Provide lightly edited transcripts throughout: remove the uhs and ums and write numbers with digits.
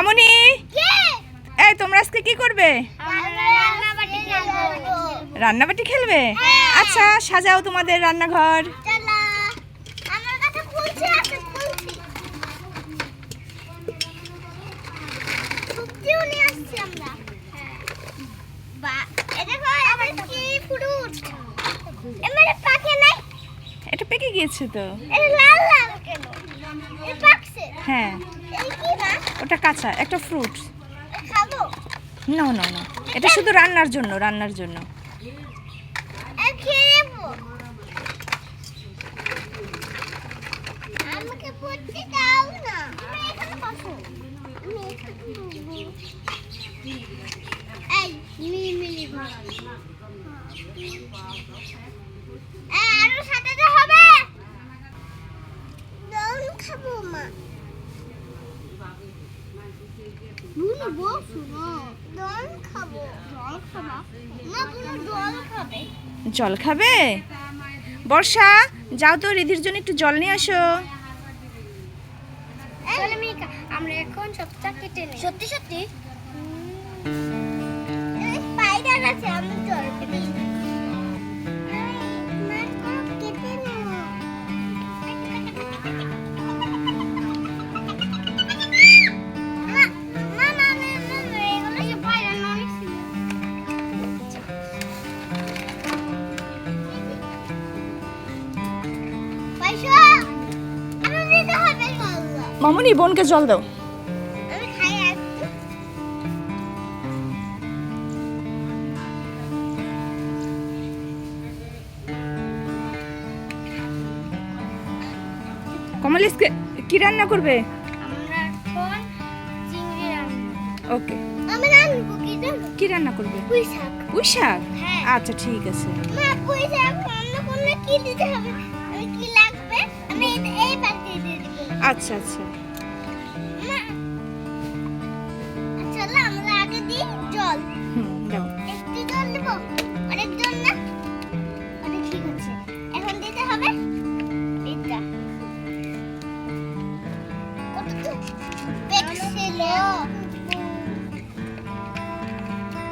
মামুনি, এই তোমরা আজকে কি করবে? রান্নাবাটি খেলবে? আচ্ছা, সাজাও তোমাদের রান্নাঘর। এটা পেকে গিয়েছে তো। হ্যাঁ, ওটা কাঁচা একটা ফ্রুট। না না না, এটা শুধু রান্নার জন্য, রান্নার জন্য। জল খাবে? বর্ষা, যাও তো রিধির জন্য একটু জল নিয়ে আসো। আমরা এখন সবটা কেটে নেই। সত্যি সত্যি স্পাইডার আছে, আমি জল কেটে নেই। মামুনি, বোনকে জল দাও। কমল, কি রান্না করবে? আমরা এখন চিংড়ি রান্না। ওকে, আমি রান্না কি রান্না করবে? পুঁই শাক। পুঁই শাক? হ্যাঁ। আচ্ছা, ঠিক আছে। মা, পুঁই শাক রান্না করলে কি দিতে হবে? আমি কি লাগবে? আমি এই পাত্রে দিয়ে দেব। আচ্ছা আচ্ছা। মা, চলো আমরা আগে দিই জল। দাও। একটু জল দেব, অনেক জল না? অনেক, ঠিক আছে। এখন দিতে হবে এটা। কত পেক্সিল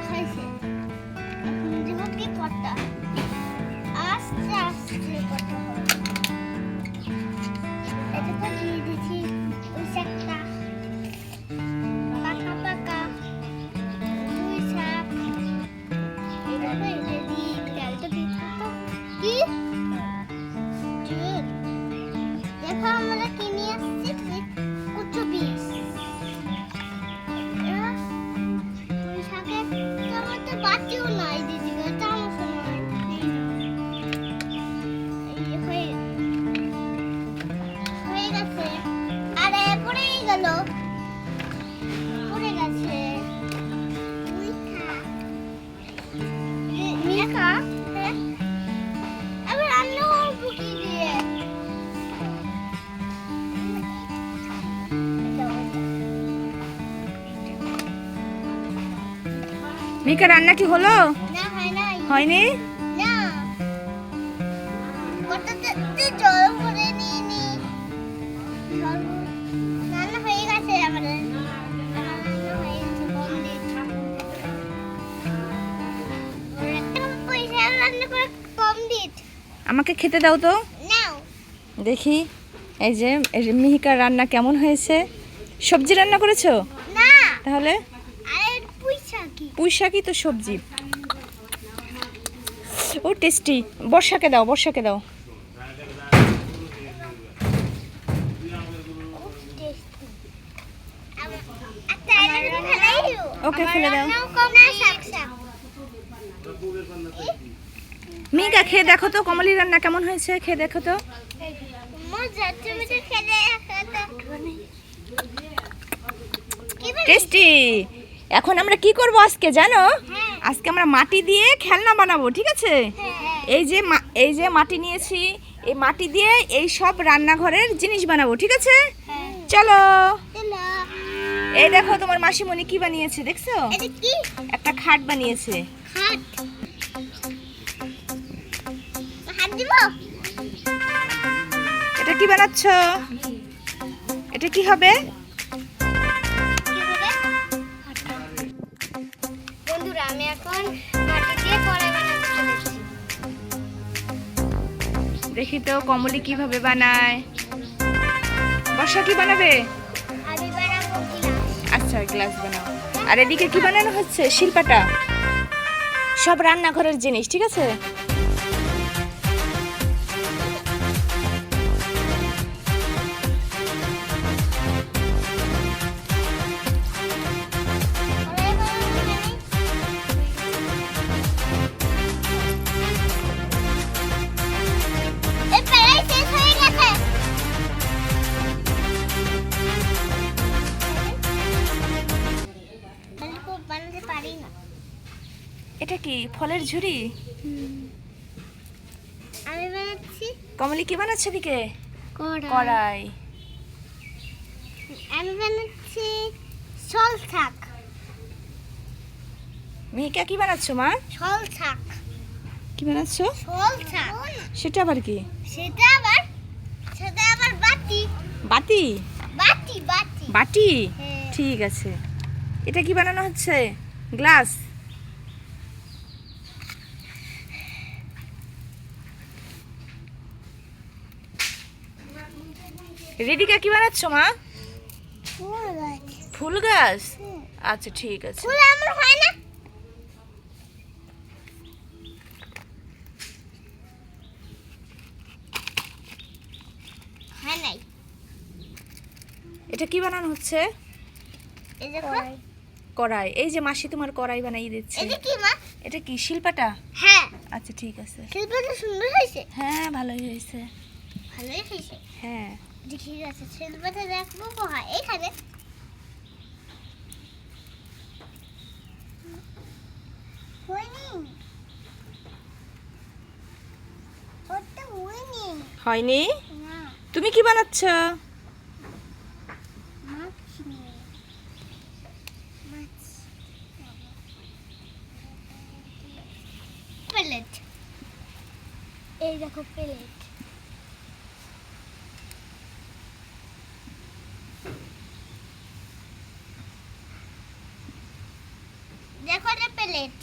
খাইছে। এখন দেব কি কটা? আস্তে আস্তে কটা হবে। এটা তো দিয়ে দিচ্ছি ওই শাকটা। পাকা পাকা পুঁই শাক। এটা তো এটা দিয়ে ডালটা দিতে তো কি? দেখো আমরা কিনে আসছি কুচু বীজ। পুঁই শাকে টমেটো বাটিও নাই দিদি, চামচ নাই। এই হয়ে গেছে। আরে পড়েই গেল, পড়ে গেছে। মিঠা, হ্যাঁ, আমি রান্না করবো কি দিয়ে? মিকা, রান্না কি হলো? না, হয় নাই। হয়নি? না, ওটাতে জল ভরে নিয়ে নি। রান্না হয়ে গেছে আমাদের। রান্না হয়ে গেছে কমপ্লিট। একদম পয়সা রান্না করে কমপ্লিট। আমাকে খেতে দাও তো, নাও। দেখি। এই যে মিহিকার রান্না কেমন হয়েছে? সবজি রান্না করেছো? না, তাহলে আরে পয়সা কি? পুঁই শাকই তো সবজি। ও টেস্টি। বর্ষাকে দাও, বর্ষাকে দাও। আচ্ছা, এটা ফেলাই দিও। ওকে, ফেলে দাও। রান্নাও কম না, শাক শাক। মিহিকা, খেয়ে দেখো তো কমলির রান্না কেমন হয়েছে, খেয়ে দেখো তো। মজা, তুমি তো খেলে টেস্টি। এখন আমরা কি করব আজকে জানো? হ্যাঁ। আজকে আমরা মাটি দিয়ে খেলনা বানাবো, ঠিক আছে? হ্যাঁ। এই যে মাটি নিয়েছি, এই মাটি দিয়ে এই সব রান্নাঘরের জিনিস বানাবো, ঠিক আছে? হ্যাঁ। চলো। চলো। এই দেখো তোমার মাসিমণি কি বানিয়েছে, দেখছো? এটা কি? একটা খাট বানিয়েছে। খাট। হাত দিব? এটা কি বানাচ্ছ? এটা কি হবে? কি হবে? আমি এখন মাটি দিয়ে কড়াই বানাতে চলেছি। দেখি তো কমলি কিভাবে বানায়। বর্ষা কি বানাবে? আমি বানাবো গিলাস। আচ্ছা গ্লাস বানাও। আর এদিকে কি বানানো হচ্ছে? শিলপাটা। সব রান্নাঘরের জিনিস, ঠিক আছে? কড়াই বানাবো মানে এই কড়াই শেষ হয়ে গেছে। আমি খুব বানাতে পারি না। এটা কি ফলের ঝুড়ি? আমি বানাচ্ছি কমলি কি বানাচ্ছে এদিকে? কড়াই। কড়াই। আমি বানাচ্ছি সল শাক। মিহিকা কি বানাচ্ছো মা? সল শাক। কি বানাচ্ছো? সল শাক। সেটা আবার কি? সেটা আবার বাটি। বাতি? বাটি বাটি। বাটি? হ্যাঁ। ঠিক আছে। এটা কি বানানো হচ্ছে? গ্লাস। রিদিকা কি বানাচ্ছো মা? ফুল গাছ। ফুল গাছ? আচ্ছা ঠিক আছে। ফুল আমার হয় না। হয় নাই। এটা কি বানানো হচ্ছে? এই দেখো। কড়াই। এই যে মাসি তোমার কড়াই বানিয়ে দিচ্ছে। এটা কি মা? এটা কি শিলপাটা? হ্যাঁ। আচ্ছা ঠিক আছে। শিল্পটা সুন্দর হয়েছে। হ্যাঁ ভালোই হয়েছে। ভালোই হয়েছে। হ্যাঁ। ঠিক আছে শিল্পটা দেখবো কোথায়? এখানে। হয়নি। ওটা হয়নি। হয়নি? না। তুমি কি বানাচ্ছ? মাছ নিয়ে। মাছ। প্লেট। এই দেখো প্লেট। দেখো এটা প্লেট।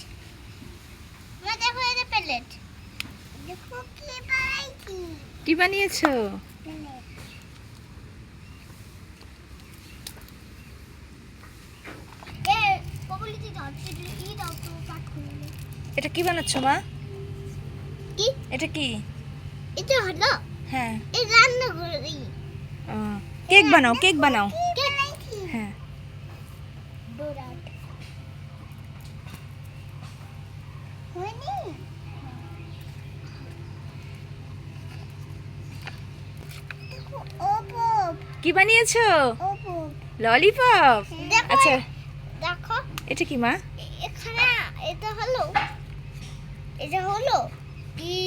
মা দেখো এটা প্লেট। দেখো কি বানাইছি। কি বানিয়েছো? প্লেট। এ কবলিতে দাও, ই দাও তো পাট খুলে। এটা কি বানাচ্ছো মা? কি? এটা কি? এটা হলো হ্যাঁ। এই রান্না করে দিই। কেক বানাও, কেক বানাও। কি বানাইছি? হ্যাঁ। ডোরাট। হয়নি? দেখো ওপো কি বানিয়েছো? ওপো। ললিপপ? দেখো আচ্ছা দেখো এটা কি মা? এখানে এটা হলো কি?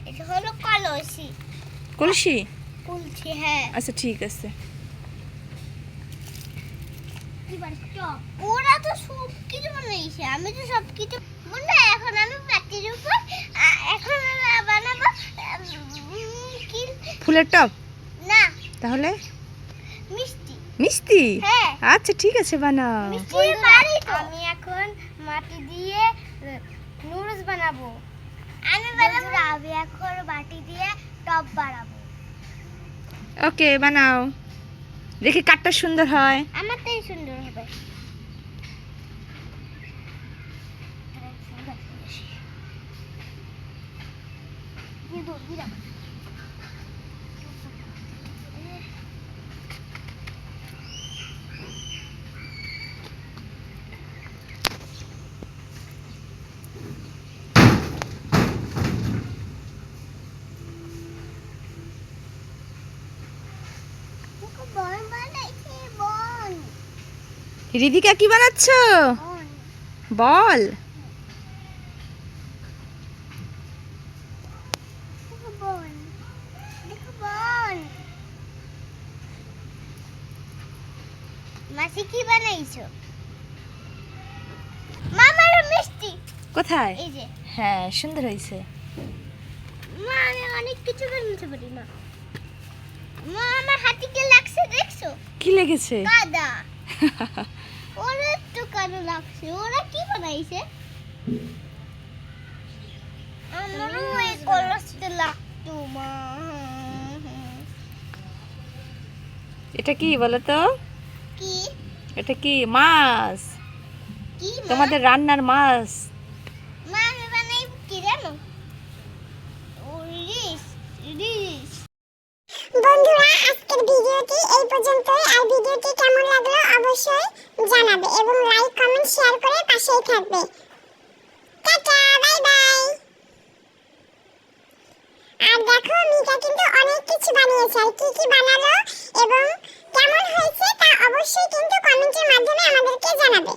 এটা হলো কলসি। কলসি? কুলছি হ্যাঁ। আচ্ছা ঠিক আছে। ওরা তো সব কিছু বানাইছে, আমি তো সব কিছু বললে। এখন আমি পাটির উপর এখন আমি বানাবো কি? ফুলের টব? না তাহলে মিষ্টি। মিষ্টি? হ্যাঁ। আচ্ছা ঠিক আছে বানাও। আমি এখন মাটি দিয়ে নুডলস বানাবো। আমি এখন বাটি দিয়ে টপ বানাবো। ওকে বানাও। দেখি কাঠটা সুন্দর হয়। আমারটাই সুন্দর হবে। বন বানাইছি বন। রিদিকা কি বানাচ্ছো? বন। বল। দেখো বন। দেখো বন। মাসি কি বানাইছো? মামার মিষ্টি। কোথায়? এই যে। হ্যাঁ সুন্দর হয়েছে। মা আমি অনেক কিছু বানাতে পারি না। মা আমার হাতে কি লাগছে দেখছো? কি লেগেছে? কাদা। ওরা তো কালো লাগছে, ওরা কি বানাইছে? আমারও এই কলসতে লাগতো মা। এটা কি বলো তো? কি এটা কি? মাছ। কি মা? তোমাদের রান্নার মাছ। মা আমি বানাই কি জানো? ইলিশ, ইলিশ। বন্ধুরা আজকের ভিডিওটি এই পর্যন্তই। আর ভিডিওটি কেমন লাগলো অবশ্যই জানাবে এবং লাইক কমেন্ট শেয়ার করে পাশেই থাকবে। Tata bye bye. আর দেখো মিকা কিন্তু অনেক কিছু বানিয়েছে, আর কি কি বানালো এবং কেমন হয়েছে তা অবশ্যই কিন্তু কমেন্টের মাধ্যমে আমাদেরকে জানাবে।